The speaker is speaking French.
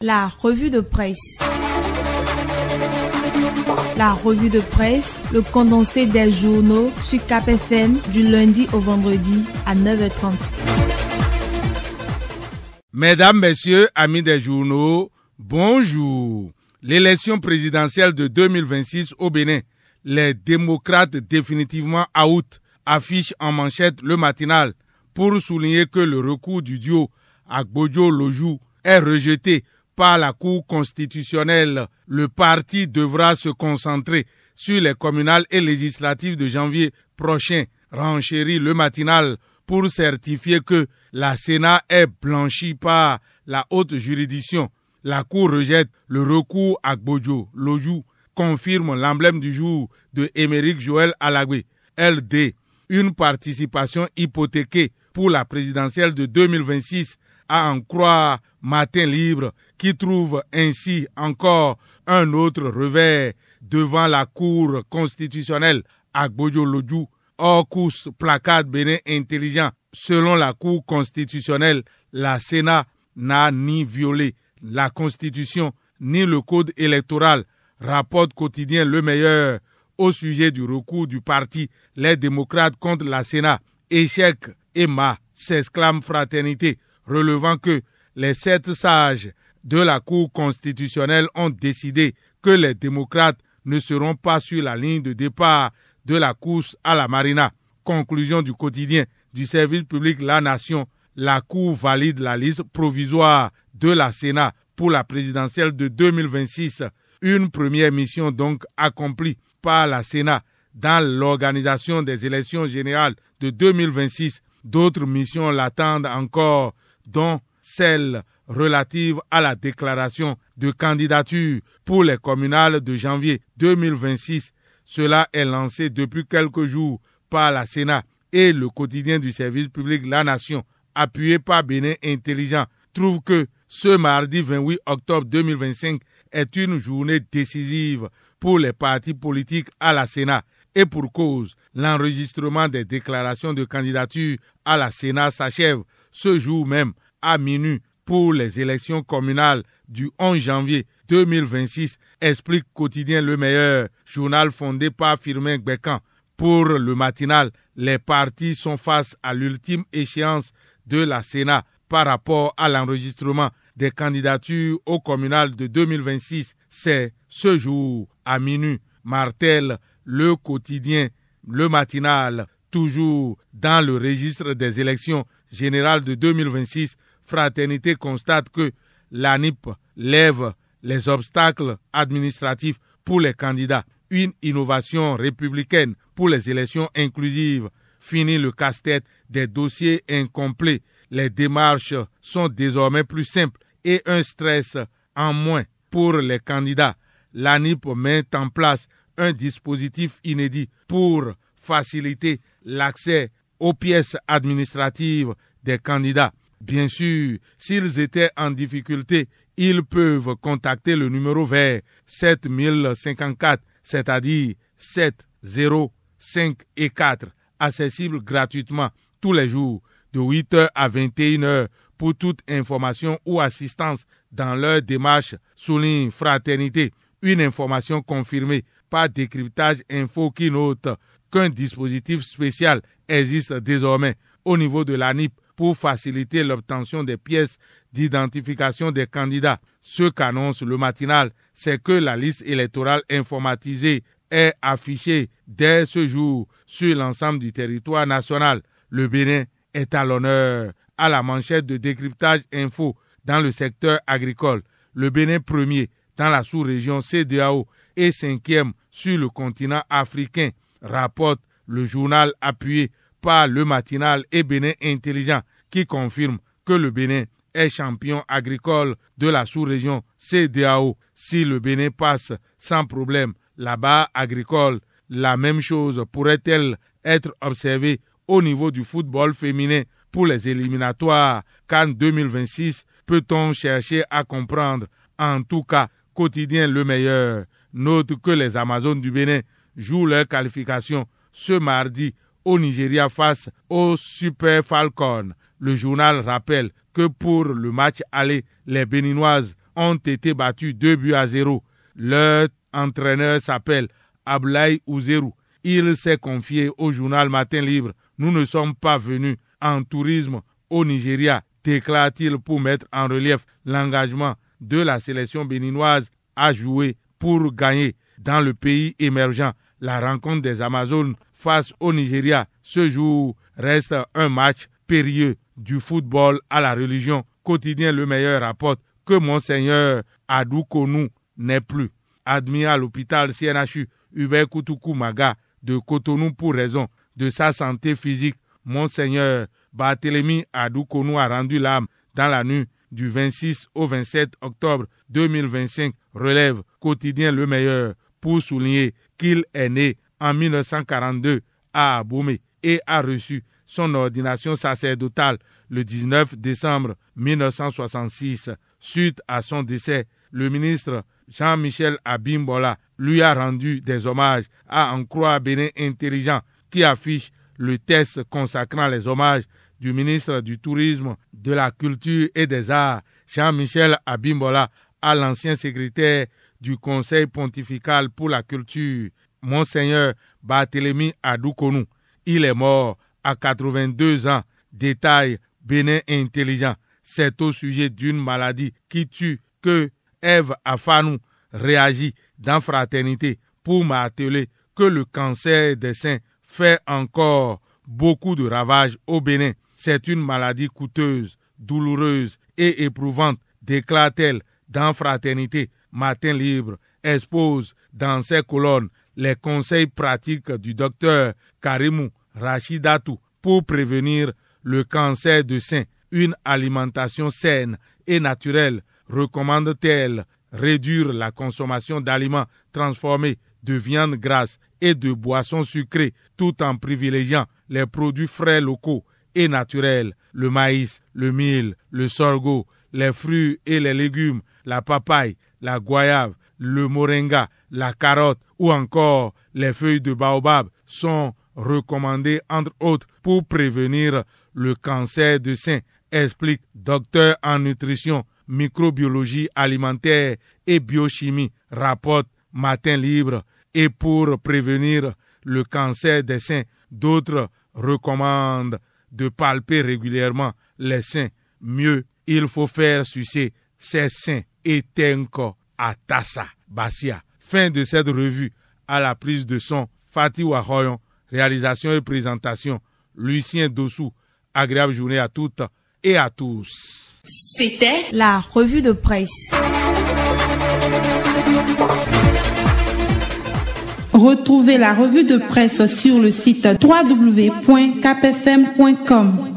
La revue de presse. La revue de presse, le condensé des journaux sur Cap FM du lundi au vendredi à 9h30. Mesdames, Messieurs, amis des journaux, bonjour. L'élection présidentielle de 2026 au Bénin, les démocrates définitivement out, affiche en manchette le matinal pour souligner que le recours du duo Agbojo-Lojou est rejeté par la Cour constitutionnelle. Le parti devra se concentrer sur les communales et législatives de janvier prochain, renchérit le matinal pour certifier que la Sénat est blanchie par la haute juridiction. La Cour rejette le recours Agbojo-Lojou, confirme l'emblème du jour de Émeric Joël Alagbe, LD. Une participation hypothéquée pour la présidentielle de 2026, à en croire Matin Libre, qui trouve ainsi encore un autre revers devant la Cour constitutionnelle. Agbojo-Lojou, hors course, placard Bénin intelligent. Selon la Cour constitutionnelle, la Sénat n'a ni violé la Constitution ni le Code électoral, rapporte quotidien Le Meilleur au sujet du recours du parti Les démocrates contre la Sénat. Échec et ma, s'exclame Fraternité, relevant que les 7 sages de la Cour constitutionnelle ont décidé que les démocrates ne seront pas sur la ligne de départ de la course à la Marina. Conclusion du quotidien du service public La Nation, la Cour valide la liste provisoire de la Sénat pour la présidentielle de 2026. Une première mission donc accomplie par la Sénat dans l'organisation des élections générales de 2026. D'autres missions l'attendent encore, dont celle relative à la déclaration de candidature pour les communales de janvier 2026. Cela est lancé depuis quelques jours par la Sénat et le quotidien du service public La Nation, appuyé par Bénin Intelligent, trouve que ce mardi 28 octobre 2025 est une journée décisive pour les partis politiques à la Sénat. Et pour cause, l'enregistrement des déclarations de candidature à la Sénat s'achève ce jour même à minuit pour les élections communales du 11 janvier 2026, explique quotidien Le Meilleur, journal fondé par Firmin Gbekan. Pour le matinal, les partis sont face à l'ultime échéance de la Sénat par rapport à l'enregistrement des candidatures au communal de 2026. C'est ce jour à minuit, martèle le quotidien Le Matinal, toujours dans le registre des élections générales de 2026. Fraternité constate que l'ANIP lève les obstacles administratifs pour les candidats. Une innovation républicaine pour les élections inclusives. Fini le casse-tête des dossiers incomplets. Les démarches sont désormais plus simples et un stress en moins pour les candidats. L'ANIP met en place un dispositif inédit pour faciliter l'accès aux pièces administratives des candidats. Bien sûr, s'ils étaient en difficulté, ils peuvent contacter le numéro vert 7054, c'est-à-dire 7, 0, 5 et 4, accessible gratuitement tous les jours de 8h à 21h pour toute information ou assistance dans leur démarche, souligne Fraternité. Une information confirmée par Décryptage Info qui note qu'un dispositif spécial existe désormais au niveau de l'ANIP pour faciliter l'obtention des pièces d'identification des candidats. Ce qu'annonce le matinal, c'est que la liste électorale informatisée est affichée dès ce jour sur l'ensemble du territoire national. Le Bénin est à l'honneur à la manchette de Décryptage Info dans le secteur agricole. Le Bénin premier dans la sous-région CEDEAO et 5e sur le continent africain, rapporte le journal appuyé par le matinal et Bénin Intelligent qui confirme que le Bénin est champion agricole de la sous-région CEDEAO. Si le Bénin passe sans problème la barre agricole, la même chose pourrait-elle être observée au niveau du football féminin pour les éliminatoires CAN 2026? Peut-on chercher à comprendre? En tout cas, quotidien Le Meilleur note que les Amazones du Bénin jouent leur qualification ce mardi au Nigeria face aux Super Falcons. Le journal rappelle que pour le match aller, les Béninoises ont été battus 2-0. Leur entraîneur s'appelle Ablaye Ouzerou. Il s'est confié au journal Matin Libre. Nous ne sommes pas venus en tourisme au Nigeria, déclare-t-il pour mettre en relief l'engagement de la sélection béninoise à jouer pour gagner dans le pays émergent. La rencontre des Amazones face au Nigeria ce jour reste un match périlleux du football à la religion. Quotidien Le Meilleur rapporte que Monseigneur Adou Konou n'est plus admis à l'hôpital CNHU Hubert Koutoukou Maga de Cotonou pour raison de sa santé physique. Monseigneur Barthélemy Adou Konou a rendu l'âme dans la nuit du 26 au 27 octobre 2025, relève Quotidien Le Meilleur, pour souligner qu'il est né en 1942 à Abomey et a reçu son ordination sacerdotale le 19 décembre 1966. Suite à son décès, le ministre Jean-Michel Abimbola lui a rendu des hommages, à en croire Bénin Intelligent, qui affiche le texte consacrant les hommages du ministre du Tourisme, de la Culture et des Arts, Jean-Michel Abimbola, à l'ancien secrétaire du Conseil pontifical pour la culture, Monseigneur Barthélemy Adou Konou. Il est mort à 82 ans, détaille Bénin Intelligent. C'est au sujet d'une maladie qui tue que Ève Afanou réagit dans Fraternité pour marteler que le cancer des seins fait encore beaucoup de ravages au Bénin. C'est une maladie coûteuse, douloureuse et éprouvante, déclare-t-elle dans Fraternité. Matin Libre expose dans ses colonnes les conseils pratiques du docteur Karimou Rachidatou pour prévenir le cancer de sein. Une alimentation saine et naturelle, recommande-t-elle réduire la consommation d'aliments transformés, de viande grasse et de boissons sucrées, tout en privilégiant les produits frais locaux et naturels, le maïs, le mil, le sorgho, les fruits et les légumes, la papaye, la goyave, le moringa, la carotte ou encore les feuilles de baobab sont recommandés entre autres pour prévenir le cancer de sein, explique docteur en nutrition, microbiologie alimentaire et biochimie, rapporte Matin Libre. Et pour prévenir le cancer des seins, d'autres recommandent de palper régulièrement les seins. Mieux, il faut faire sucer ses seins et tenko atassa basia. Fin de cette revue. À la prise de son, Fatih Wahoyon. Réalisation et présentation, Lucien Dossou. Agréable journée à toutes et à tous. C'était la revue de presse. Retrouvez la revue de presse sur le site www.capfm.com.